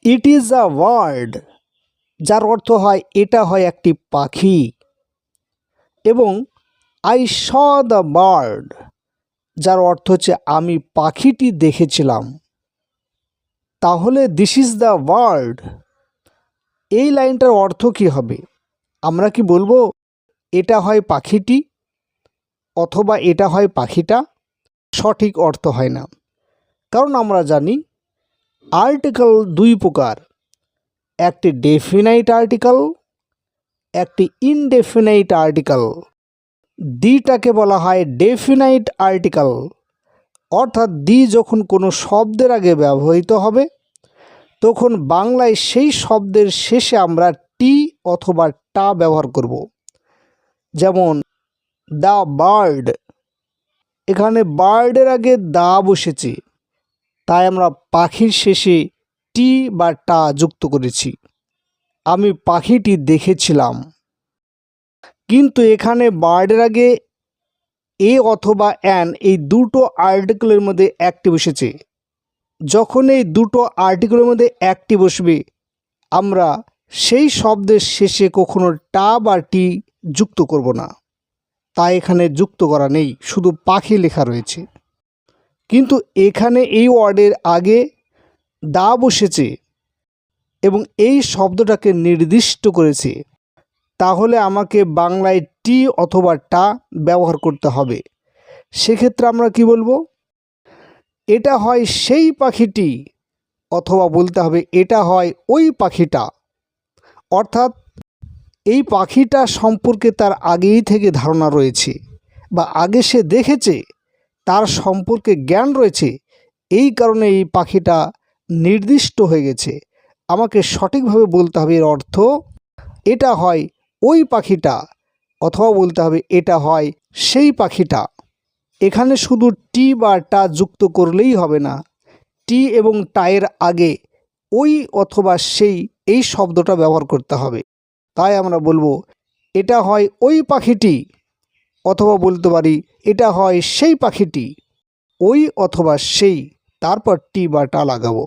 It is a bird, যার অর্থ হয় এটা হয় একটি পাখি। এবং আই স দ্য বার্ড, যার অর্থ হচ্ছে আমি পাখিটি দেখেছিলাম। তাহলে দিস ইজ দ্য বার্ড, এই লাইনটার অর্থ কি হবে? আমরা কি বলবো এটা হয় পাখিটি অথবা এটা হয় পাখিটা? সঠিক অর্থ হয় না, কারণ আমরা জানি আর্টিকেল দুই প্রকার, একটি ডেফিনাইট আর্টিকেল, একটি ইনডেফিনাইট আর্টিকেল। দিটাকে বলা হয় ডেফিনাইট আর্টিকেল, অর্থাৎ দি যখন কোনো শব্দের আগে ব্যবহৃত হবে তখন বাংলায় সেই শব্দের শেষে আমরা টি অথবা টা ব্যবহার করব। যেমন দ্য বার্ড, এখানে বার্ডের আগে দা বসেছে, তাই আমরা পাখির শেষে টি বা টা যুক্ত করেছি। আমি পাখিটি দেখেছিলাম, কিন্তু এখানে বার্ডের আগে এ অথবা অ্যান এই দুটো আর্টিকেলের মধ্যে একটি বসেছে। যখন এই দুটো আর্টিকেলের মধ্যে একটি বসবে আমরা সেই শব্দের শেষে কখনো টা বা টি যুক্ত করব না, তাই এখানে যুক্ত করা নেই, শুধু পাখি লেখা রয়েছে। কিন্তু এখানে এই ওয়ার্ডের আগে দা বসেছে এবং এই শব্দটাকে নির্দিষ্ট করেছে, তাহলে আমাকে বাংলায় টি অথবা টা ব্যবহার করতে হবে। সেক্ষেত্রে আমরা কি বলবো? এটা হয় সেই পাখিটি, অথবা বলতে হবে এটা হয় ওই পাখিটা। অর্থাৎ এই পাখিটা সম্পর্কে তার আগেই থেকে ধারণা রয়েছে বা আগে সে দেখেছে, তার সম্পর্কে জ্ঞান রয়েছে, এই কারণে এই পাখিটা নির্দিষ্ট হয়ে গেছে। আমাকে সঠিকভাবে বলতে হবে এর অর্থ এটা হয় ওই পাখিটা, অথবা বলতে হবে এটা হয় সেই পাখিটা। এখানে শুধু টি বা টা যুক্ত করলেই হবে না, টি এবং টায়ের আগে ওই অথবা সেই এই শব্দটা ব্যবহার করতে হবে। তাই আমরা বলবো এটা হয় ওই পাখিটি, অথবা বলতে পারি এটা হয় সেই পাখিটি। ওই অথবা সেই, তারপর টি বা টা লাগাবো।